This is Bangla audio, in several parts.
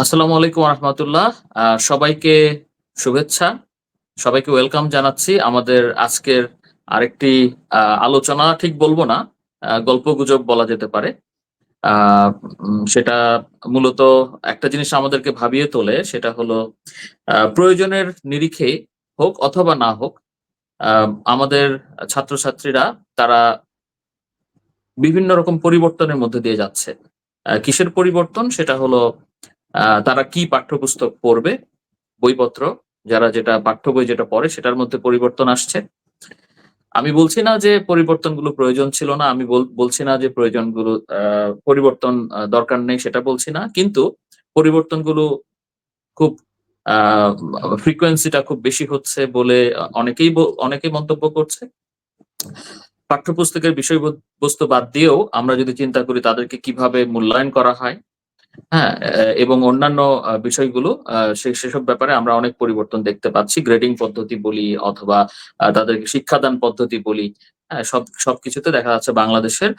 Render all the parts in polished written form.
আসসালামু আলাইকুম রহমতুল্লাহ। সবাইকে শুভেচ্ছা। সবাইকে ওয়েলকাম জানাচ্ছি আমাদের আজকের আরেকটি আলোচনা ঠিক বলবো না, গল্পগুজব বলা যেতে পারে। আ সেটা মূলত একটা জিনিস আমাদেরকে ভাবিয়ে তোলে, সেটা হলো প্রয়োজনের নিরিখে হোক অথবা না হোক, আ আমাদের ছাত্রছাত্রীরা তারা বিভিন্ন রকম পরিবর্তনের মধ্যে দিয়ে যাচ্ছে। কিসের পরিবর্তন? সেটা হলো তারা কি পাঠ্যপুস্তক পড়বে, বইপত্র, যারা যেটা পাঠ্য বই যেটা পড়ে সেটার মধ্যে পরিবর্তন আসছে। আমি বলছি না যে পরিবর্তনগুলো প্রয়োজন ছিল না। আমি বলছি না যে প্রয়োজনগুলো পরিবর্তন দরকার নেই সেটা বলছি না। কিন্তু পরিবর্তনগুলো খুব আ ফ্রিকোয়েন্সিটা খুব বেশি হচ্ছে বলে অনেকেই মন্তব্য করছে। পাঠ্যপুস্তকের বস্তু বাদ দিয়েও আমরা যদি চিন্তা করি তাদেরকে কিভাবে মূল্যায়ন করা হয়, হ্যাঁ, এবং অন্যান্য বিষয়গুলো সেসব ব্যাপারে আমরা অনেক পরিবর্তন দেখতে পাচ্ছি। গ্রেডিং পদ্ধতি বলি অথবা তাদেরকে শিক্ষাদান পদ্ধতি বলি, হ্যাঁ? সবকিছুতে দেখা যাচ্ছে বাংলাদেশের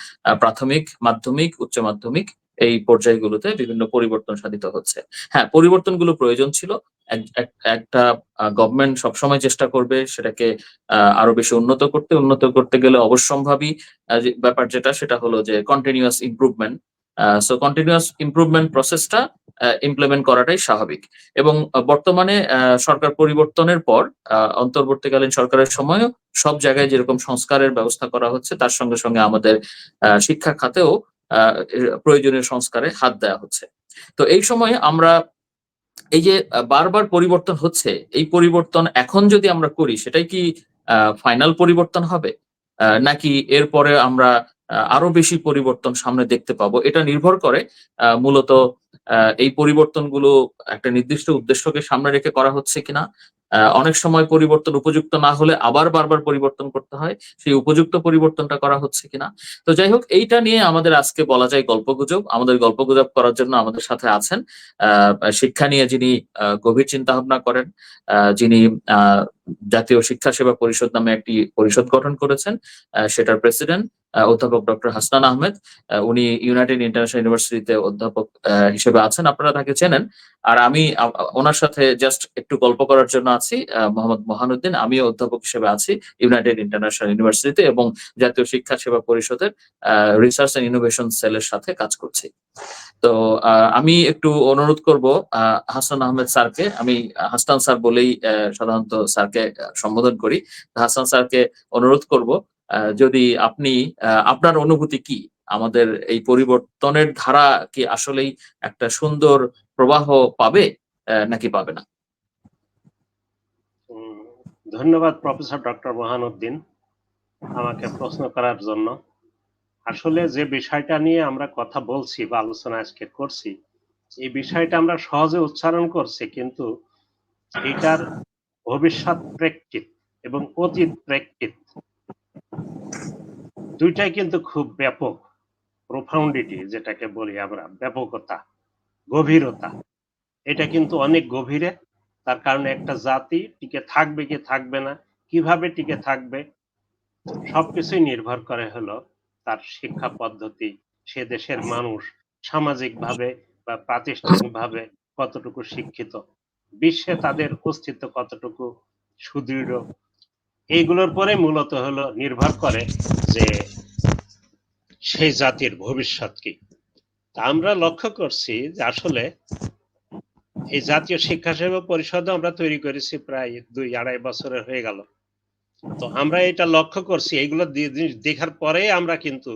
প্রাথমিক, মাধ্যমিক, উচ্চ মাধ্যমিক এই পর্যায়গুলোতে বিভিন্ন পরিবর্তন সাধিত হচ্ছে। হ্যাঁ, পরিবর্তনগুলো প্রয়োজন ছিল। একটা গভর্নমেন্ট সবসময় চেষ্টা করবে সেটাকে আরো বেশি উন্নত করতে। উন্নত করতে গেলে অবশ্যম্ভাবী যে ব্যাপার যেটা সেটা হলো যে কন্টিনিউয়াস ইমপ্রুভমেন্ট। কন্টিনিউয়াস ইমপ্রুভমেন্ট প্রসেসটা ইমপ্লিমেন্ট করাটাই স্বাভাবিক। এবং বর্তমানে সরকার পরিবর্তনের পর অন্তর্বর্তীকালীন সরকারের সময়ও সব জায়গায় যেরকম সংস্কারের ব্যবস্থা করা হচ্ছে, তার সঙ্গে, সঙ্গে আমাদের শিক্ষা খাতেও আ এ প্রয়োজনীয় সংস্কারে হাত দেয়া হচ্ছে। তো এই সময়ে আমরা এই যে বারবার পরিবর্তন হচ্ছে, এই পরিবর্তন এখন যদি আমরা করি সেটাই কি ফাইনাল পরিবর্তন হবে? নাকি এরপরে আমরা আরো বেশি পরিবর্তন সামনে দেখতে পাবো? এটা নির্ভর করে মূলত এই পরিবর্তনগুলো একটা নির্দিষ্ট উদ্দেশ্যকে সামনে রেখে করা হচ্ছে কিনা? অনেক সময় পরিবর্তন উপযুক্ত না হলে আবার বারবার পরিবর্তন করতে হয়। সেই উপযুক্ত পরিবর্তনটা করা হচ্ছে কিনা? তো যাই হোক, এইটা নিয়ে আমাদের আজকে বলা যায় গল্পগুজব। আমাদের গল্পগুজব করার জন্য আমাদের সাথে আছেন আ শিক্ষা নিয়ে যিনি গভীর চিন্তাভাবনা করেন, যিনি আ জাতীয় শিক্ষা সেবা পরিষদ নামে একটি পরিষদ গঠন করেছেন। সেটার প্রেসিডেন্ট অধ্যাপক ডক্টর হাসনান আহমেদ। উনি ইউনাইটেড ইন্টারন্যাশনাল ইউনিভার্সিটিতে অধ্যাপক হিসেবে আছেন। আপনারা তাকে চেনেন। আর আমি উনার সাথে জাস্ট একটু গল্প করার জন্য আছি। মোহাম্মদ মহানুদ্দিন। আমিও অধ্যাপক হিসেবে আছি ইউনাইটেড ইন্টারন্যাশনাল ইউনিভার্সিটিতে এবং জাতীয় শিক্ষা সেবা পরিষদের রিসার্চ অ্যান্ড ইনোভেশন সেলের সাথে কাজ করছি। তো আমি একটু অনুরোধ করব আ হাসান আহমেদ স্যারকে। আমি হাসান স্যার বলেই সাধারণত স্যারকে সম্বোধন করি। হাসান স্যারকে অনুরোধ করব, যদি আপনি আপনার অনুভূতি কি? আমাদের এই পরিবর্তনের ধারা কি আসলেই একটা সুন্দর প্রবাহ পাবে নাকি পাবে না? উম, ধন্যবাদ প্রফেসর ডক্টর মহানুদ্দিন আমাকে প্রশ্ন করার জন্য। আসলে যে বিষয়টা নিয়ে আমরা কথা বলছি বা আলোচনা আজকে করছি, এই বিষয়টা আমরা সহজে উচ্চারণ করছি, কিন্তু এটার ভবিষ্যৎ প্রেক্ষিত এবং অতীত প্রেক্ষিত দুইটাই কিন্তু খুব ব্যাপক। প্রোফাউন্ডিটি যেটাকে বলি আমরা, ব্যাপকতা, গভীরতা, এটা কিন্তু অনেক গভীরে। তার কারণে একটা জাতি টিকে থাকবে কি থাকবে না, কিভাবে টিকে থাকবে, সবকিছুই নির্ভর করে হলো তার শিক্ষা পদ্ধতি, সে দেশের মানুষ সামাজিকভাবে বা প্রাতিষ্ঠানিকভাবে কতটুকু শিক্ষিত, বিশ্বে তাদের অস্তিত্ব কতটুকু সুদৃঢ়, এইগুলোর পরে মূলত হলো নির্ভর করে যে সেই জাতির ভবিষ্যৎ কি। তা আমরা লক্ষ্য করছি যে আসলে এই জাতীয় শিক্ষা সেবা পরিষদ আমরা তৈরি করেছি প্রায় ২-২.৫ বছরের হয়ে গেল। তো আমরা এটা লক্ষ্য করছি, এইগুলো দেখার পরে আমরা কিন্তু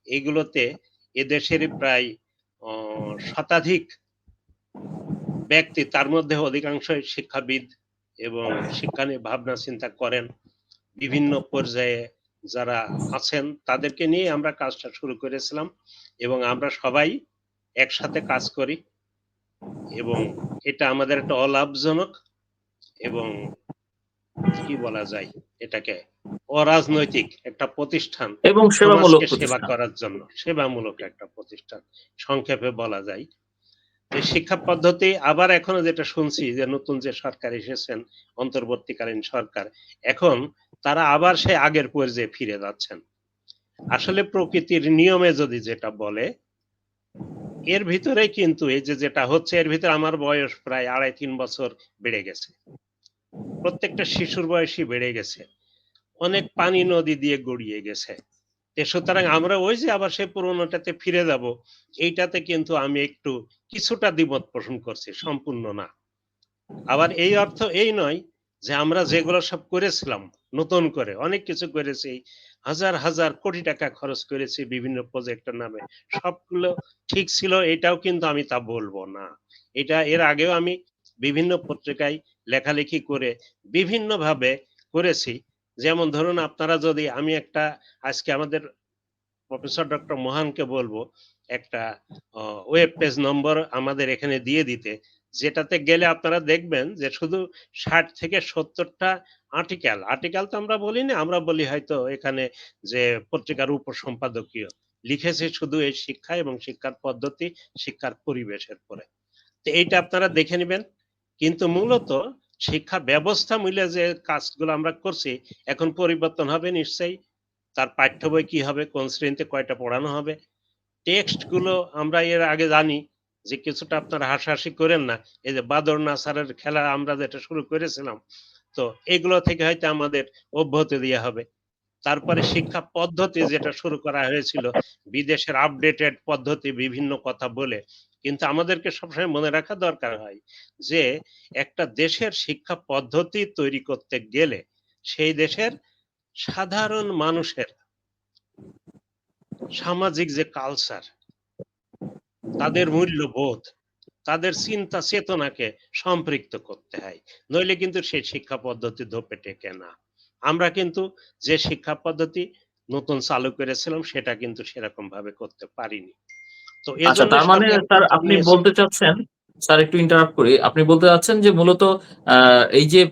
এগুলোতে এদেশের প্রায় শতাধিক ব্যক্তি, তার মধ্যে অধিকাংশই শিক্ষাবিদ এবং শিক্ষা নিয়ে ভাবনা চিন্তা করেন, বিভিন্ন পর্যায়ে যারা আছেন তাদেরকে নিয়ে আমরা কাজটা শুরু করেছিলাম এবং আমরা সবাই একসাথে কাজ করি এবং এটা আমাদের একটা অলাভজনক এবং কি বলা যায় এটাকে, অরাজনৈতিক একটা প্রতিষ্ঠান, এবং সেবামূলক সমাজকে সেবা প্রতিষ্ঠান। করার জন্য সেবামূলক একটা প্রতিষ্ঠান সংক্ষেপে বলা যায়। যে শিক্ষা পদ্ধতি আবার এখনো যেটা শুনছি যে নতুন যে সরকার এসেছেন, অন্তর্বর্তীকালীন সরকার, এখন তারা আবার সেই আগের পর্যায়ে ফিরে যাচ্ছেন। আসলে প্রকৃতির নিয়মে যদি যেটা বলে এর ভিতরে কিন্তু এই যে যেটা হচ্ছে এর ভিতরে আমার বয়স প্রায় ২.৫-৩ বছর বেড়ে গেছে। প্রত্যেকটা শিশুর বয়সই বেড়ে গেছে। অনেক পানি নদী দিয়ে গড়িয়ে গেছে। সুতরাং আমরা ওই যে আবার সেই পুরোনোটাতে ফিরে যাব, এইটাতে কিন্তু আমি একটু কিছুটা দ্বিমত পোষণ করছি, সম্পূর্ণ না। আবার এই অর্থ এই নয় যে আমরা যেগুলো সব করেছিলাম নতুন করে অনেক কিছু করেছি। হাজার, হাজার কোটি টাকা খরচ করেছি বিভিন্ন প্রজেক্টের নামে। সবগুলো ঠিক ছিল এটাও কিন্তু আমি তা বলব না। এটা এর আগেও আমি বিভিন্ন পত্রিকায় লেখালেখি করে বিভিন্নভাবে করেছি। যেমন ধরুন আপনারা যদি আমি একটা আজকে আমাদের প্রফেসর ডক্টর মোহানকে বলবো একটা ওয়েব পেজ নম্বর আমাদের এখানে দিয়ে দিতে, যেটাতে গেলে আপনারা দেখবেন যে শুধু ৬০ থেকে ৭০টা আর্টিকেল তো আমরা বলি না, আমরা বলি হয়তো এখানে যে পত্রিকার উপসম্পাদকীয় লিখেছে শুধু এই শিক্ষা এবং শিক্ষার পদ্ধতি, শিক্ষার পরিবেশের পরে। তো এইটা আপনারা দেখে নিবেন। কিন্তু মূলত শিক্ষা ব্যবস্থা মিলে যে কাজগুলো আমরা করছি এখন পরিবর্তন হবে নিশ্চয়ই। তার পাঠ্য বই কি হবে, কোন শ্রেণীতে কয়টা পড়ানো হবে। টেক্সট গুলো আমরা এর আগে জানি যে কিছুটা আপনারা হাসাহাসি করেন না। এই যে বাদর নাসারের খেলা আমরা যেটা শুরু করেছিলাম, তো এগুলো থেকে হয়তো আমাদের অব্যাহতি দেয়া হবে। তারপরে শিক্ষা পদ্ধতি যেটা শুরু করা হয়েছিল, বিদেশের আপডেটেড পদ্ধতি বিভিন্ন কথা বলে। কিন্তু আমাদেরকে সবসময় মনে রাখা দরকার হয় যে একটা দেশের শিক্ষা পদ্ধতি তৈরি করতে গেলে সেই দেশের সাধারণ মানুষের সামাজিক যে কালচার, তাদের মূল্যবোধ, তাদের চিন্তা চেতনাকে সম্পৃক্ত করতে হয়। নইলে কিন্তু সেই শিক্ষা পদ্ধতি ধোপে টেকে না। আমরা কিন্তু যে শিক্ষা পদ্ধতি নতুন চালু করেছিলাম সেটা কিন্তু সেরকম ভাবে করতে পারিনি। তো আচ্ছা, এজন্য তার মানে সরকার স্যার উদ্যোগ আপনি নিয়েছে। বলতে চাচ্ছেন, স্যার একটু ইন্টারাপ্ট করি, আপনি বলতে চাচ্ছেন যে মূলত এই যে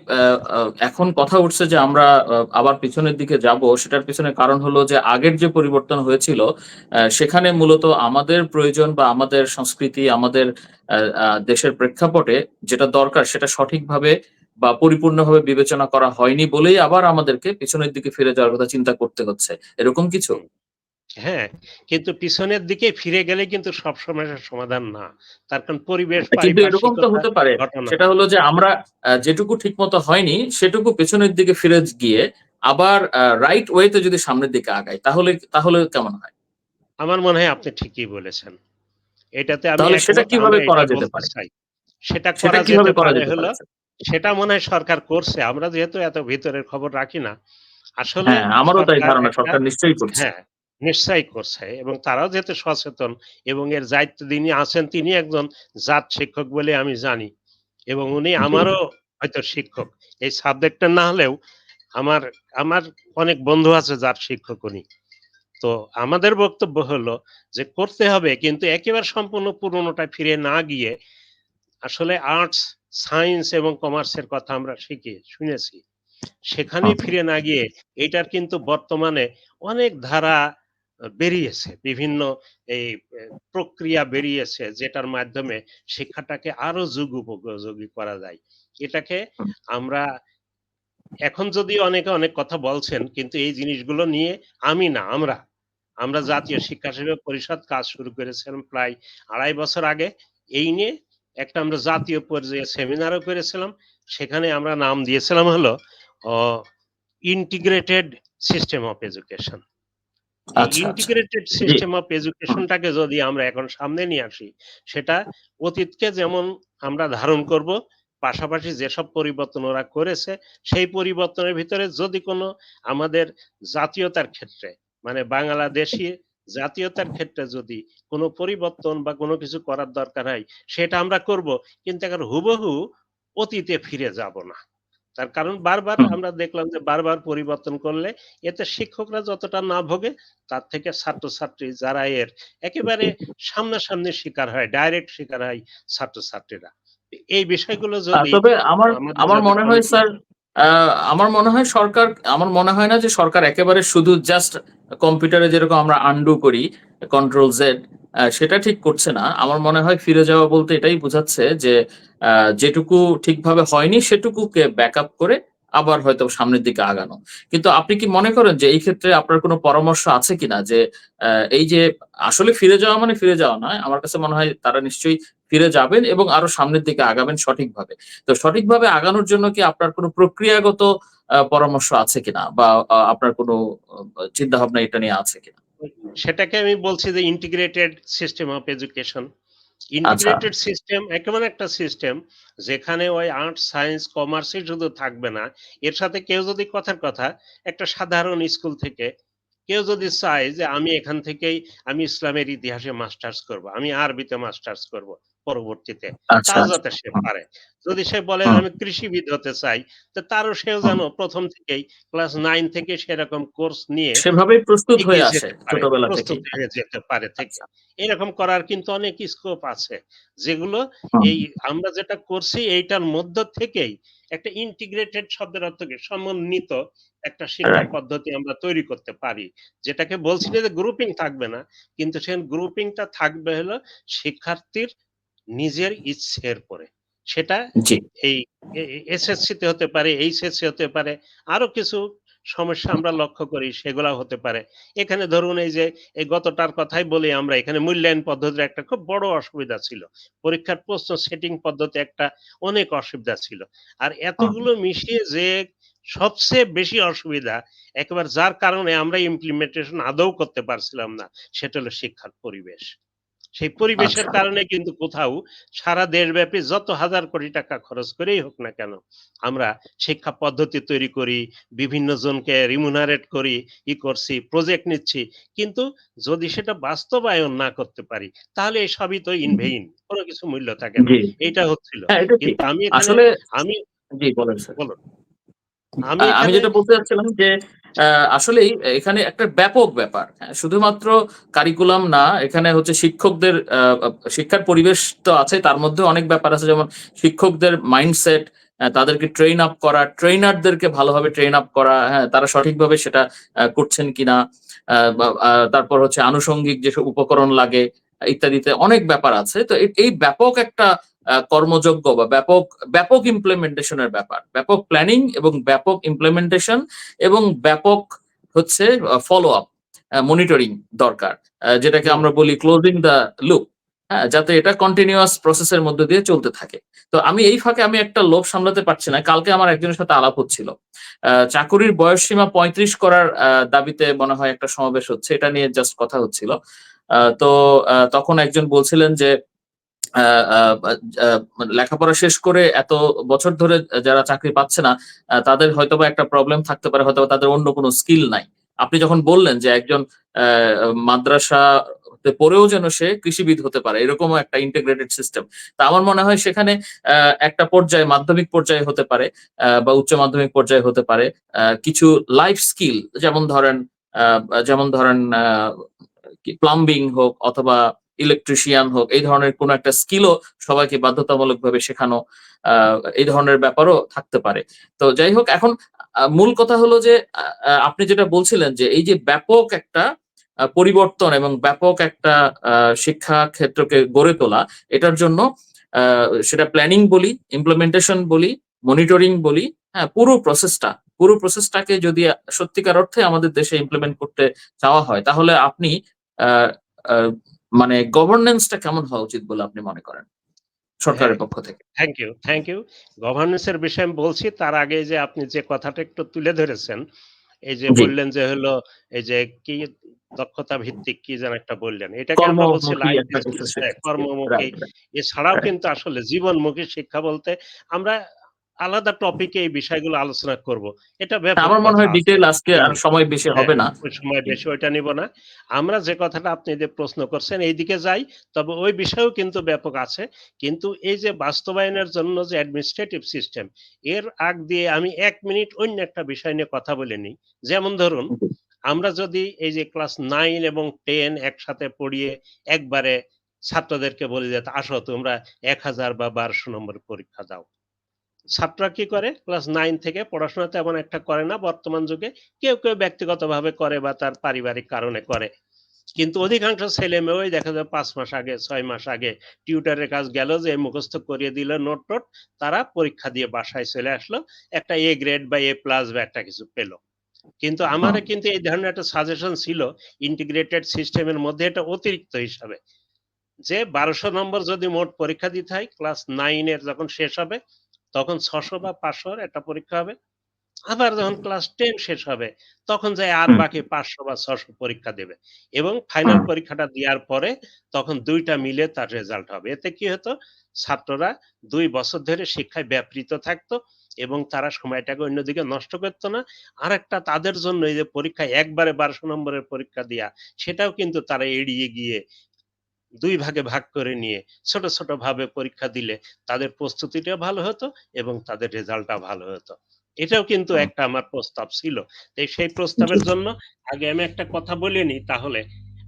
এখন কথা উঠছে যে আমরা আবার পিছনের দিকে যাব, সেটার পিছনে কারণ হলো যে আগের যে পরিবর্তন হয়েছিল সেখানে মূলত আমাদের প্রয়োজন বা আমাদের সংস্কৃতি, আমাদের দেশের প্রেক্ষাপটে যেটা দরকার সেটা সঠিকভাবে বা পরিপূর্ণভাবে বিবেচনা করা হয়নি বলেই আবার আমাদেরকে পিছনের দিকে ফিরে যাওয়ার কথা চিন্তা করতে হচ্ছে, এরকম কিছু? হুম, হ্যাঁ, কিন্তু পিছনের দিকে ফিরে গেলে কিন্তু সব সমস্যার সমাধান না। তার কারণ পরিবেশ, কিন্তু এরকম তো পারিপার্শ্বিকতা, হতে পারে, ঘটনা। সেটা হলো যে আমরা যেটুকু ঠিকমতো হয়নি সেটুকু পেছনের দিকে ফিরে গিয়ে আবার রাইট ওয়েতে যদি সামনের দিকে আগাই তাহলে তাহলে কেমন হয়? আমার মনে হয় আপনি ঠিকই বলেছেন। এটাতে আমি তাহলে সেটা একমত। কিভাবে আমরা করা এটাই যেতে বলতে পারে? চাই। সেটা সেটা করা কিভাবে যেতে করা পারে যেতে পারে হলো, স্যার? সেটা মনে হয় সরকার করছে। আমরা যেহেতু এত ভিতরের খবর রাখি না। আসলে হ্যাঁ, আমারও তাই সরকার ধারণা, একটা, সরকার নিশ্চয়ই করছে। হ্যাঁ, নিশ্চয়ই করছে এবং তারাও যেহেতু সচেতন এবং এর দায়িত্বে যিনি আছেন তিনি একজন জাত শিক্ষক বলে আমি জানি এবং উনি জি। আমারও হয়তো শিক্ষক। এই সাবজেক্টটা না হলেও আমার আমার অনেক বন্ধু আছে যার শিক্ষক উনি। তো আমাদের বক্তব্য হলো যে করতে হবে কিন্তু একেবারে সম্পূর্ণ পুরনোটায় ফিরে না গিয়ে আসলে আর্টস, সায়েন্স এবং কমার্সের কথা আমরা শুনেছি। সেখানে হুম, হুম। ফিরে না গিয়ে এটার কিন্তু বর্তমানে অনেক ধারা বেরিয়েছে। বিভিন্ন এই প্রক্রিয়া বেরিয়েছে যেটার মাধ্যমে শিক্ষাটাকে আরো যুগোপযোগী করা যায়। এটাকে হুম। আমরা এখন যদিও অনেকে অনেক কথা বলছেন কিন্তু এই জিনিসগুলো নিয়ে আমি না আমরা জাতীয় শিক্ষা সেবা পরিষদ কাজ শুরু করেছিলাম প্রায় ২.৫ বছর আগে। এই নিয়ে একটা আমরা জাতীয় পর্যায়ে সেমিনারও করেছিলাম। সেখানে আমরা নাম দিয়েছিলাম হলো অ ইন্টিগ্রেটেড সিস্টেম অফ এডুকেশন। এই আচ্ছা, আচ্ছা। Integrated G. সিস্টেম অফ হুম। এডুকেশনটাকে যদি আমরা এখন সামনে নিয়ে আসি, সেটা অতীতকে যেমন আমরা ধারণ করব, পাশাপাশি যেসব পরিবর্তন ওরা করেছে, সেই পরিবর্তনের ভিতরে যদি কোনো আমাদের জাতীয়তার ক্ষেত্রে, মানে বাংলাদেশী জাতীয়তার ক্ষেত্রে যদি কোনো পরিবর্তন বা কোনো কিছু করার দরকার হয়, সেটা আমরা করব। কিন্তু এখন হুবহু অতীতে ফিরে যাব না। তার কারণ বারবার হুম। আমরা দেখলাম যে বারবার পরিবর্তন করলে এতে শিক্ষকরা যতটা না ভোগে তার থেকে ছাত্রছাত্রী যারা এর একেবারে সামনাসামনি শিকার হয়, ডাইরেক্ট শিকার হয় ছাত্রছাত্রীরা। এই বিষয়গুলো যদি তবে আমার আমাদের আমার যাদের মনে হয় কমিটি, স্যার, আ আমার মনে হয় সরকার, আমার মনে হয় না যে সরকার একেবারে শুধু জাস্ট কম্পিউটারে যেরকম আমরা আনডু করি, কন্ট্রোল জেড, সেটা ঠিক করছে না। আমার মনে হয় ফিরে যাওয়া বলতে এটাই বোঝাচ্ছে যে আ যেটুকু ঠিকভাবে হয়নি সেটুকুকে ব্যাকআপ করে আবার হয়তো সামনের দিকে আগানো। কিন্তু আপনি কি মনে করেন যে এই ক্ষেত্রে আপনার কোনো পরামর্শ আছে কিনা যে এই যে আসলে ফিরে যাওয়া মানে ফিরে যাওয়া নয়। আমার কাছে মনে হয় তারা নিশ্চয়ই ফিরে যাবেন এবং আরো সামনের দিকে আগাবেন সঠিকভাবে। তো সঠিকভাবে আগানোর জন্য কি আপনার কোনো প্রক্রিয়াগত পরামর্শ আছে কিনা? বা আপনার কোনো চিন্তাভাবনা এটা নিয়ে আছে কিনা? সেটাকে আমি বলছি যে ইন্টিগ্রেটেড সিস্টেম অফ এডুকেশন। আচ্ছা, ইন্টিগ্রেটেড সিস্টেম এমন একটা সিস্টেম যেখানে ওই আর্টস, সায়েন্স, কমার্সই শুধু থাকবে না। এর সাথে কেউ যদি কথার কথা একটা সাধারণ স্কুল থেকে কেউ যদি চায় যে আমি এখান থেকেই আমি ইসলামের ইতিহাসে মাস্টার্স করব। আমি আরবিতে মাস্টার্স করব পরবর্তীতে। আচ্ছা, তাও আচ্ছা। যাতে সে হুম, পারে। যদি সে বলে হুম, আমি কৃষিবিদ হতে চাই, তো তারও সেও হুম। যেন ১ম থেকেই ক্লাস ৯ থেকে সেরকম কোর্স নিয়ে সেভাবেই প্রস্তুত হয়ে এগিয়ে আসে যেতে পারে, ছোটবেলা প্রস্তুত থেকেই। হয়ে যেতে পারে থেকে। আচ্ছা। এরকম করার কিন্তু অনেক স্কোপ আছে। যেগুলো হুম, এই আমরা যেটা করছি এইটার মধ্য থেকেই একটা ইন্টিগ্রেটেড শব্দের অর্থ কি? সমন্বিত একটা শিক্ষা রাইট। পদ্ধতি আমরা তৈরি করতে পারি। যেটাকে বলছি না যে গ্রুপিং থাকবে না। কিন্তু সেই গ্রুপিংটা থাকবে হলো শিক্ষার্থীর নিজের ইচ্ছের পরে। সেটা জি। এই এসএসসি তে হতে পারে, এইচএসসি হতে পারে। আরো কিছু সমস্যা আমরা লক্ষ্য করি সেগুলাও হতে পারে। এখানে ধরুন এই যে এই গতটার কথাই বলি আমরা এখানে মূল্যায়ন পদ্ধতির একটা খুব বড় অসুবিধা ছিল। পরীক্ষার প্রশ্ন সেটিং পদ্ধতি একটা অনেক অসুবিধা ছিল। আর হুম, এতগুলো মিশিয়ে যে সবচেয়ে বেশি অসুবিধা একেবারে যার কারণে আমরা ইমপ্লিমেন্টেশন আদৌ করতে পারছিলাম না সেটা হলো শিক্ষার পরিবেশ। সেই পরিবেশের আচ্ছা। কারণে কিন্তু কোথাও সারা দেশব্যাপী যত হাজার কোটি টাকা খরচ করেই হোক না কেন, আমরা শিক্ষা পদ্ধতি তৈরি করি, বিভিন্ন জনকে রিমুনারেট করি, করছি, প্রজেক্ট নিচ্ছি। কিন্তু যদি সেটা বাস্তবায়ন না করতে পারি, তাহলে এই সবই তো ইন হুম, ভেইন। কোন কিছু মূল্য থাকে না। জি। এইটা হচ্ছিল। হ্যাঁ, এটা ঠিক। কিন্তু আমি এখানে আসলে আমি জি, বলেন স্যার। বলুন, আমি আমি এখানে যেটা বলতে চাচ্ছিলাম যে আসলেই এখানে একটা ব্যাপক ব্যাপার। হ্যাঁ? শুধুমাত্র কারিকুলাম না, এখানে হচ্ছে শিক্ষকদের শিক্ষার পরিবেশ তো আছে, তার মধ্যেও অনেক ব্যাপার আছে যেমন শিক্ষকদের মাইন্ডসেট, তাদেরকে ট্রেইন আপ করা, ট্রেইনারদেরকে ভালোভাবে ট্রেইন আপ করা, হ্যাঁ? তারা সঠিকভাবে সেটা করছেন কিনা, বা তারপর হচ্ছে আনুষঙ্গিক যেসব উপকরণ লাগে ইত্যাদিতে অনেক ব্যাপার আছে। তো এই ব্যাপক একটা কর্মযোগ্য বা ব্যাপক ইমপ্লিমেন্টেশন এর ব্যাপার। ব্যাপক প্ল্যানিং এবং ব্যাপক ইমপ্লিমেন্টেশন এবং ব্যাপক হচ্ছে ফলো আপ, মনিটরিং দরকার। যেটাকে হুম, আমরা বলি ক্লোজিং দ্য লুপ। হ্যাঁ? যাতে এটা কন্টিনিউয়াস প্রসেস এর মধ্য দিয়ে চলতে থাকে। তো আমি এই ফাঁকে আমি একটা লোভ সামলাতে পারছি না। কালকে আমার একজনের সাথে আলাপ হচ্ছিল। চাকুরির বয়সসীমা ৩৫ করার দাবিতে মনে হয় একটা সমাবেশ হচ্ছে। এটা নিয়ে জাস্ট কথা হচ্ছিল। তো তখন একজন বলছিলেন যে আ আ আ মানে লেখাপড়া শেষ করে এত বছর ধরে যারা চাকরি পাচ্ছে না, তাদের হয়তোবা একটা প্রবলেম থাকতে পারে, হয়তোবা তাদের অন্য কোনো স্কিল নাই। আপনি যখন বললেন যে একজন মাদ্রাসাতে পড়েও যেন সে কৃষিবিদ হতে পারে, এরকমও একটা ইন্টিগ্রেটেড সিস্টেম। তা আমার মনে হয় সেখানে একটা পর্যায়ে মাধ্যমিক পর্যায়ে হতে পারে, বা উচ্চ মাধ্যমিক পর্যায়ে হতে পারে। কিছু লাইফ স্কিল আ যেমন ধরেন প্লাম্বিং হোক অথবা ইলেকট্রিশিয়ান হোক, এই ধরনের কোনো একটা স্কিলও সবাইকে বাধ্যতামূলকভাবে শেখানো, আ এই ধরনের ব্যাপারও থাকতে পারে। তো যাই হোক, এখন মূল কথা হলো যে আ আ আপনি যেটা বলছিলেন যে এই যে ব্যাপক একটা পরিবর্তন এবং ব্যাপক একটা আ শিক্ষা ক্ষেত্রকে গড়ে তোলা, এটার জন্য আ সেটা প্ল্যানিং বলি, ইমপ্লিমেন্টেশন বলি, মনিটরিং বলি, হ্যাঁ? পুরো প্রসেসটাকে যদি সত্যিকার অর্থে আমাদের দেশে ইমপ্লিমেন্ট করতে চাওয়া হয়, তাহলে আপনি আ আ মানে গভর্নেন্স টা কেমন হওয়া উচিত বলে আপনি মনে করেন? হ্যাঁ। সরকারের পক্ষ থেকে? Thank you. গভর্নেন্স এর বিষয়ে আমি বলছি তার আগে যে আপনি যে কথাটা একটু তুলে ধরেছেন, এই যে জি। বললেন যে হলো এই যে কি দক্ষতা ভিত্তিক কি যেন একটা বললেন। এটাকে আমরা বলছি কর্মমুখী লাইফ একটা কিছু স্কিলস হ্যাঁ, শিখতে। কর্মমুখী। রাইট, রাইট, এছাড়াও রাইট। কিন্তু আসলে জীবনমুখী শিক্ষা বলতে আমরা আলাদা টপিকে এই বিষয়গুলো আলোচনা করব। এটা ব্যাপক আমার মনে কথা হয় আছে। ডিটেইল আজকে আর আমি সময় বেশি হ্যাঁ, হবে না। ওই সময় জি, বেশি ওইটা নিব না। আমরা যে কথাটা আপনি যে প্রশ্ন করছেন এইদিকে যাই। তবে ওই বিষয়েও কিন্তু ব্যাপক আছে। কিন্তু এই যে বাস্তবায়নের জন্য যে অ্যাডমিনিস্ট্রেটিভ সিস্টেম এর আগ দিয়ে আমি ১ মিনিট অন্য একটা বিষয় নিয়ে কথা বলে নিই। যেমন ধরুন, জি। আমরা যদি এই যে ক্লাস ৯ এবং ১০ একসাথে পড়িয়ে একবারে ছাত্রদেরকে বলি যে, "আসো তোমরা ১০০০ বা ১২০০ নম্বরের পরীক্ষা দাও।" ছাত্ররা কি করে? ক্লাস ৯ থেকে পড়াশোনা তেমন একটা করে না বর্তমান যুগে। কেউ ব্যক্তিগতভাবে করে বা তার পারিবারিক কারণে করে। কিন্তু অধিকাংশ ছেলে-মেয়েই দেখা যায় ৫ মাস আগে, ৬ মাস আগে টিউটরের কাছ গেল যে মুখস্থ করিয়ে দিল নোট-টোট। তারা পরীক্ষা দিয়ে বাসায় চলে আসলো। একটা এ গ্রেড বা এ প্লাস বা একটা কিছু পেল। কিন্তু হুম, আমারও কিন্তু এই ধরনের একটা সাজেশন ছিল ইন্টিগ্রেটেড সিস্টেমের মধ্যে এটা অতিরিক্ত হিসাবে। যে ১২০০ নম্বর যদি মোট পরীক্ষা দিতে হয় ক্লাস 9 এর যখন শেষ হবে, তখন ৬০০ বা ৫০০ র একটা পরীক্ষা হবে। আবার যখন ক্লাস 10 শেষ হবে, তখন যাই আর হুম, বাকি ৫০০ বা ৬০০ পরীক্ষা দেবে। এবং হুম, ফাইনাল পরীক্ষাটা দেওয়ার পরে তখন ২ টা মিলে তার রেজাল্ট হবে। এতে কি হতো? ছাত্ররা ২ বছর ধরে শিক্ষায় ব্যাপৃত থাকতো এবং তারা সময়টাকে অন্যদিকে নষ্ট করত না। আরেকটা তাদের জন্য এই যে পরীক্ষায় একবারে ১২০০ নম্বরের পরীক্ষা দেয়া, সেটাও কিন্তু তারা এড়িয়ে গিয়ে ২ ভাগে ভাগ করে নিয়ে ছোট, ছোট ভাবে পরীক্ষা দিলে তাদের প্রস্তুতিটাও ভালো হতো এবং তাদের রেজাল্টটাও ভালো হতো। এটাও কিন্তু হুম, একটা আমার প্রস্তাব ছিল। তো সেই জি, প্রস্তাবের জন্য আগে আমি একটা কথা বলে নিই তাহলে।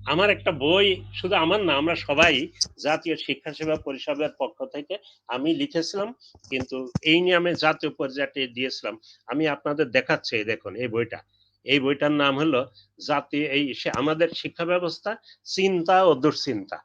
আমার একটা বই শুধু আমার না আমরা সবাই জাতীয় শিক্ষা সেবা পরিষদের পক্ষ থেকে আমি লিখেছিলাম। কিন্তু এই নিয়ে আমি জাতীয় পর্যায়ে দিয়েছিলাম। আমি আপনাদের দেখাচ্ছি এই দেখুন এই বইটা। এই বইটার নাম হলো জাতীয় আমাদের শিক্ষা ব্যবস্থা চিন্তা ও দুশ্চিন্তা।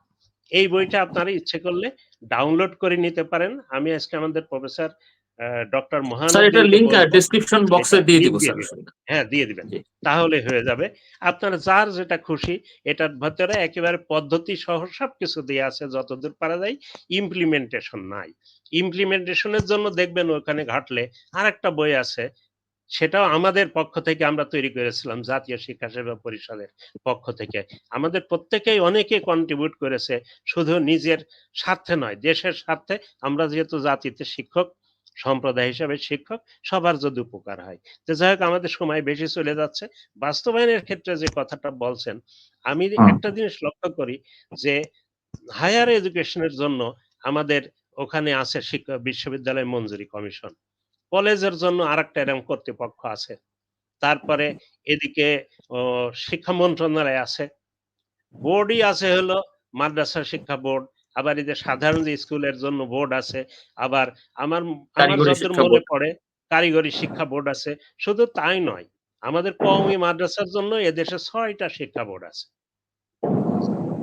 এই বইটা আপনারা ইচ্ছে করলে ডাউনলোড করে নিতে পারেন। আমি আজকে আমাদের প্রফেসর আ ডক্টর স্যার এটার মহানুদ্দিনকে লিংক বলব ডেসক্রিপশন এটা বক্সে দিয়ে লিংক দিব দিয়ে স্যার দিবেন। আসলে। হ্যাঁ, দিয়ে দিবেন। জি, তাহলে হয়ে যাবে। আপনার যার যেটা খুশি এটার ভেতরে একেবারে পদ্ধতি সহ সবকিছু দেয়া আছে যতদূর পারা যায়। ইমপ্লিমেন্টেশন নাই। ইমপ্লিমেন্টেশন এর জন্য দেখবেন ওখানে ঘাটলে আরেকটা বই আছে সেটাও আমাদের পক্ষ থেকে আমরা তৈরি করেছিলাম জাতীয় শিক্ষা সেবা পরিষদের পক্ষ থেকে। আমাদের প্রত্যেকেই অনেকে কন্ট্রিবিউট করেছে। শুধু নিজের স্বার্থে নয়, দেশের স্বার্থে আমরা যেহেতু জাতিতে শিক্ষক, সম্প্রদায় হিসাবে শিক্ষক, সবার যদি উপকার হয়। তো যাই হোক আমাদের সময় বেশি চলে যাচ্ছে। বাস্তবায়নের ক্ষেত্রে যে কথাটা বলছেন, আমি হুম, একটা জিনিস লক্ষ্য করি যে হায়ার এডুকেশন এর জন্য আমাদের ওখানে আছে বিশ্ববিদ্যালয় মঞ্জুরি কমিশন। কলেজের জন্য আরেকটা এরকম কর্তৃপক্ষ আছে। তারপরে এদিকে ও শিক্ষা মন্ত্রণালয় আছে। বোর্ডই আছে হলো মাদ্রাসা শিক্ষা বোর্ড। আবার এই যে সাধারণ যে স্কুলের জন্য বোর্ড আছে। আবার আমার আমার কারিগরি যদ্দূর শিক্ষা মনে বোর্ড। পড়ে কারিগরি শিক্ষা বোর্ড আছে। শুধু তাই নয়। আমাদের কওমি মাদ্রাসার জন্য এদেশে ৬ টা শিক্ষা বোর্ড আছে।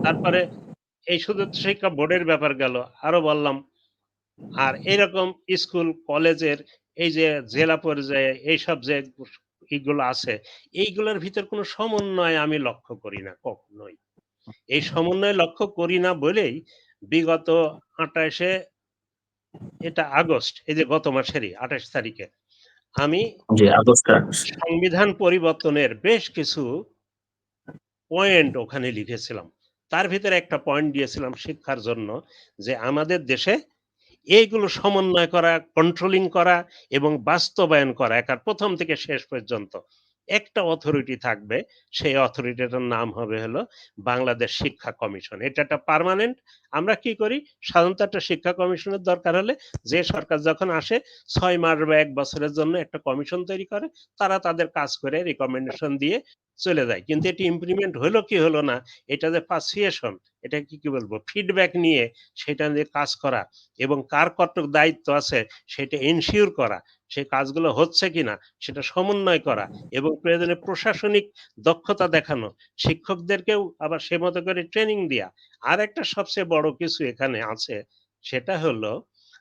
তারপরে এই শুধু শিক্ষা বোর্ডের ব্যাপার গেল। আরো বললাম আর এরকম স্কুল কলেজের এই যে জেলা পর্যায়ে এইসব যে এগুলো আছে, এইগুলোর ভিতর কোনো সমন্বয় আমি লক্ষ্য করি না কখনোই। এই সমন্বয় লক্ষ্য করি না বলেই বিগত ২৮ এ এটা আগস্ট, এই যে গত মাসেরই ২৮ তারিখে আমি জি, আগস্টের ২৮। সংবিধান পরিবর্তনের বেশ কিছু পয়েন্ট ওখানে লিখেছিলাম। তার ভিতরে একটা পয়েন্ট দিয়েছিলাম শিক্ষার জন্য যে আমাদের দেশে এইগুলো সমন্বয় করা, কন্ট্রোলিং করা এবং বাস্তবায়ন করা একার ১ম থেকে শেষ পর্যন্ত একটা অথরিটি থাকবে। সেই অথরিটিটার নাম হবে হলো বাংলাদেশ শিক্ষা কমিশন। এটা একটা পার্মানেন্ট। আমরা কি করি? সাধারণত একটা শিক্ষা কমিশনের দরকার হলে যে সরকার যখন আসে ৬ মাস বা ১ বছরের জন্য একটা কমিশন তৈরি করে। তারা তাদের কাজ করে রিকমেন্ডেশন দিয়ে চলে যায়। কিন্তু এটি ইমপ্লিমেন্ট হলো কি হলো না, এটা যে পার্সুয়েশন এটা কি বলবো? ফিডব্যাক নিয়ে সেটা নিয়ে কাজ করা এবং কার কতটুক দায়িত্ব আছে সেটা এনশিওর করা, সেই কাজগুলো হচ্ছে কিনা সেটা সমন্বয় করা এবং প্রয়োজনে প্রশাসনিক দক্ষতা দেখানো, শিক্ষকদেরকেও আবার সে মতো করে ট্রেনিং দেয়া। আরেকটা সবচেয়ে বড় কিছু এখানে আছে সেটা হলো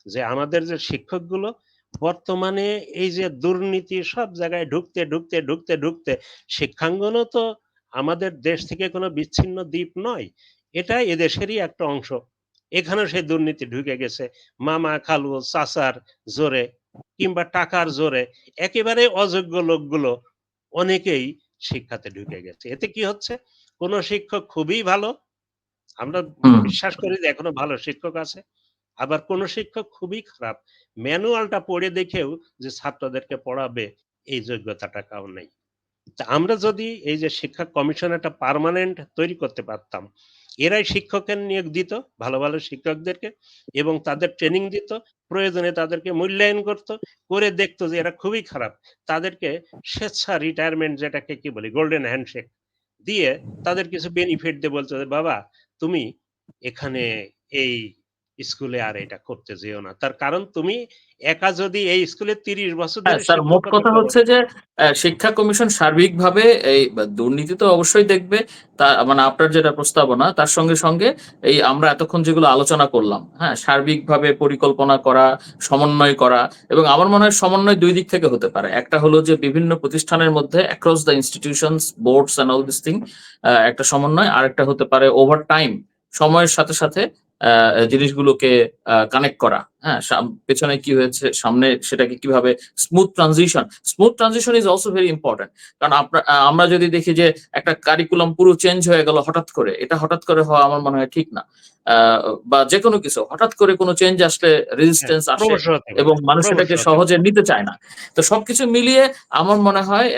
যে আমাদের যে শিক্ষকগুলো বর্তমানে এই যে দুর্নীতি সব জায়গায় ঢুকতে শিক্ষাঙ্গনও তো আমাদের দেশ থেকে কোনো বিচ্ছিন্ন দ্বীপ নয়। এটা এদেশেরই একটা অংশ। এখানেও সেই দুর্নীতি ঢুকে গেছে। মামা, খালু, চাচার জোরে কিংবা টাকার জোরে একেবারে অযোগ্য লোকগুলো অনেকেই শিক্ষাতে ঢুকে গেছে। এতে কি হচ্ছে? কোন শিক্ষক খুবই ভালো, আমরা হুম, বিশ্বাস করি যে এখনো ভালো শিক্ষক আছে। আবার কোন শিক্ষক খুবই খারাপ। ম্যানুয়ালটা পড়ে দেখেও যে ছাত্রদেরকে পড়াবে এই যোগ্যতাটা কারো নেই। তা আমরা যদি এই যে শিক্ষা কমিশন একটা পার্মানেন্ট তৈরি করতে পারতাম, এরাই শিক্ষকের নিয়োগ দিত, ভালো, ভালো শিক্ষকদেরকে এবং তাদের ট্রেনিং দিত। প্রয়োজনে তাদেরকে মূল্যায়ন করত। করে দেখত যে এরা খুবই খারাপ। তাদেরকে স্বেচ্ছা রিটায়ারমেন্ট যেটাকে কি বলি গোল্ডেন হ্যান্ডশেক দিয়ে তাদের কিছু বেনিফিট দিয়ে বলত যে, "বাবা তুমি এখানে এই স্কুলে আর এটা করতে যেও না। তার কারণ তুমি একা যদি এই স্কুলে ৩০ বছর হ্যাঁ ধরে স্যার, মোট শিক্ষকতা কথা করো। হচ্ছে যে শিক্ষা কমিশন সার্বিকভাবে এই দুর্নীতি তো অবশ্যই দেখবে, তা মানে আপনার যেটা প্রস্তাবনা তার সঙ্গে সঙ্গে এই আমরা এতক্ষণ যেগুলো আলোচনা করলাম, হ্যাঁ, সার্বিকভাবে পরিকল্পনা করা, সমন্বয় করা। এবং আমার মনে হয় সমন্বয় দুই দিক থেকে হতে পারে। একটা হলো যে বিভিন্ন প্রতিষ্ঠানের মধ্যে across the institutions, boards and all this thing একটা সমন্বয়। আর একটা হতে পারে ওভার টাইম, সময়ের সাথে সাথে জিনিসগুলোকে কানেক্ট করা। হ্যাঁ, পেছনে কি হয়েছে, সামনে সেটাকে কিভাবে smooth transition is also very important. কারণ আমরা যদি দেখি যে একটা কারিকুলাম পুরো চেঞ্জ হয়ে গেল হঠাৎ করে, এটা হঠাৎ করে হওয়া আমার মনে হয় ঠিক না। আহ, বা যে কোনো কিছু হঠাৎ করে কোনো চেঞ্জ আসলে হ্যাঁ, রেজিস্ট্যান্স আসে ক্রমশ হতে এবং পারে, মানুষ ক্রমশ এটাকে হতে সহজে পারে। নিতে চায় না। তো সবকিছু মিলিয়ে আমার মনে হয়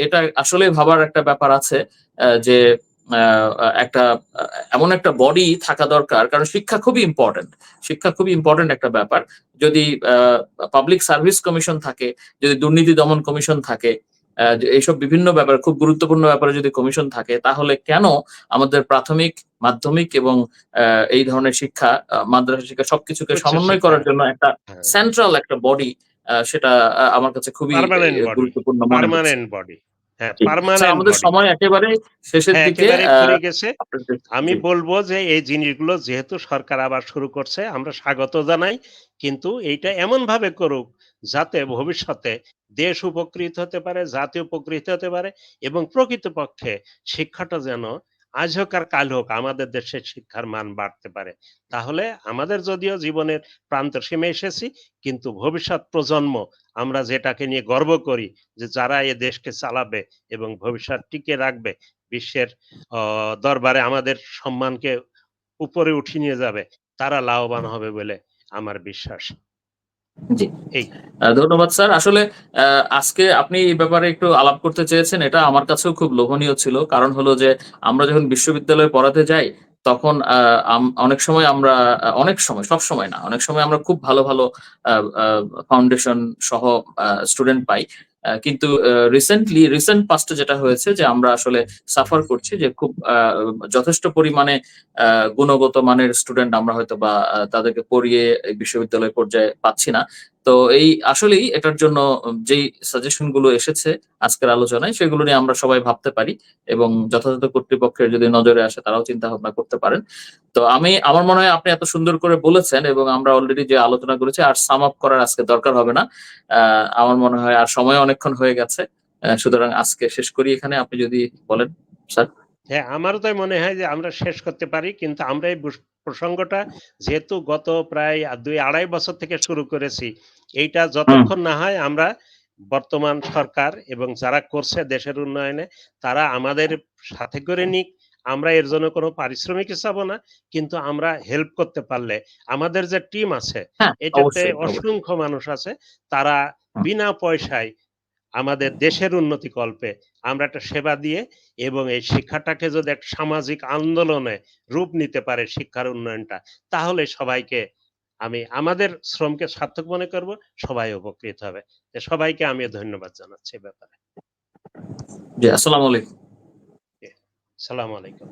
এটা আসলে ভাবার একটা ব্যাপার আছে, যে একটা এমন একটা বডি থাকা দরকার, কারণ শিক্ষা খুবই ইম্পর্টেন্ট। শিক্ষা খুবই ইম্পর্টেন্ট একটা ব্যাপার। যদি পাবলিক সার্ভিস কমিশন থাকে, যদি দুর্নীতি দমন কমিশন থাকে, যে এইসব বিভিন্ন ব্যাপার খুব গুরুত্বপূর্ণ ব্যাপারে যদি কমিশন থাকে, তাহলে কেন আমাদের প্রাথমিক, মাধ্যমিক এবং এই ধরনের শিক্ষা, মাদ্রাসা শিক্ষা সবকিছুকে উচ্চ সমন্বয় শিক্ষা, করার জন্য একটা হ্যাঁ, সেন্ট্রাল একটা বডি, সেটা আমার কাছে খুবই পার্মানেন্ট বডি, গুরুত্বপূর্ণ মনে হচ্ছে। পার্মানেন্ট বডি, হ্যাঁ, জি স্যার, পার্মানেন্ট আমাদের বডি। সময় একেবারে শেষের হ্যাঁ, দিকে। একেবারে ফুরিয়ে গেছে। আপনাদের আমি জি বলব যে এই জিনিসগুলো যেহেতু সরকার আবার শুরু করছে, আমরা স্বাগত জানাই। কিন্তু এইটা এমনভাবে করুক যাতে ভবিষ্যতে দেশ উপকৃত হতে পারে, জাতি উপকৃত হতে পারে এবং প্রকৃতপক্ষে শিক্ষাটা যেন আজ হোক আর কাল হোক আমাদের দেশের শিক্ষার মান বাড়তে পারে। তাহলে আমাদের যদিও জীবনের প্রান্তসীমে এসেছি, কিন্তু ভবিষ্যৎ প্রজন্ম আমরা যেটাকে নিয়ে গর্ব করি যে যারা এ দেশকে চালাবে এবং ভবিষ্যৎ টিকিয়ে রাখবে, বিশ্বের দরবারে আমাদের সম্মানকে উপরে উঠিয়ে নিয়ে যাবে, তারা লাভবান হবে বলে আমার বিশ্বাস। জি এই ধন্যবাদ স্যার। আসলে আজকে আপনি এই ব্যাপারে একটু আলাপ করতে চেয়েছেন, এটা আমার কাছেও খুব লোভনীয় ছিল। কারণ হলো যে আমরা যখন বিশ্ববিদ্যালয়ে পড়াতে যাই, তখন অনেক সময় আমরা, অনেক সময়, সবসময় না, অনেক সময় আমরা খুব ভালো ভালো ফাউন্ডেশন সহ স্টুডেন্ট পাই। কিন্তু রিসেন্ট পাস্টে যেটা হয়েছে যে আমরা আসলে সাফার করছি যে খুব যথেষ্ট পরিমাণে গুণগত মানের স্টুডেন্ট আমরা হয়তো বা তাদেরকে পড়িয়ে এই বিশ্ববিদ্যালয় পর্যায়ে পাচ্ছি না। তো এই আসলেই এটার জন্য যেই সাজেশন গুলো এসেছে আজকের আলোচনায়, সেগুলো নিয়ে আমরা সবাই ভাবতে পারি এবং যথাযথ কর্তৃপক্ষের যদি নজরে আসে তারাও চিন্তা ভাবনা করতে পারেন। তো আমার মনে হয় আপনি এত সুন্দর করে বলেছেন এবং আমরা অলরেডি যে আলোচনা করেছি আর সাম আপ করার আজকে দরকার হবে না। আমার মনে হয় আর সময় অনেকক্ষণ হয়ে গেছে। সুতরাং আজকে শেষ করি এখানে, আপনি যদি বলেন স্যার। হ্যাঁ, আমারও তাই মনে হয় যে আমরা শেষ করতে পারি। কিন্তু আমরা এই প্রসঙ্গটা যেহেতু গত প্রায় ২-২.৫ বছর থেকে শুরু করেছি, এইটা হুম। যতক্ষণ না হয় আমরা বর্তমান সরকার এবং যারা করছে দেশের উন্নয়নে, তারা আমাদের সাথে করে নিক। আমরা এর জন্য কোনো পারিশ্রমিকই চাবো না। কিন্তু আমরা হেল্প করতে পারলে আমাদের যে টিম আছে, হ্যাঁ, এটাতে অবশ্যই অবশ্যই। অসংখ্য মানুষ আছে। তারা হুম। বিনা পয়সায় আমাদের দেশের উন্নতি কল্পে আমরা একটা সেবা দিয়ে এবং এই শিক্ষাটাকে যদি একটা সামাজিক আন্দোলনে রূপ নিতে পারে শিক্ষার উন্নয়নটা, তাহলে সবাইকে আমি আমাদের শ্রমকে সার্থক মনে করব, সবাই উপকৃত হবে। তো সবাইকে আমি ধন্যবাদ জানাচ্ছি এ ব্যাপারে। জি, আসসালামু আলাইকুম। জি, সালাম আলাইকুম।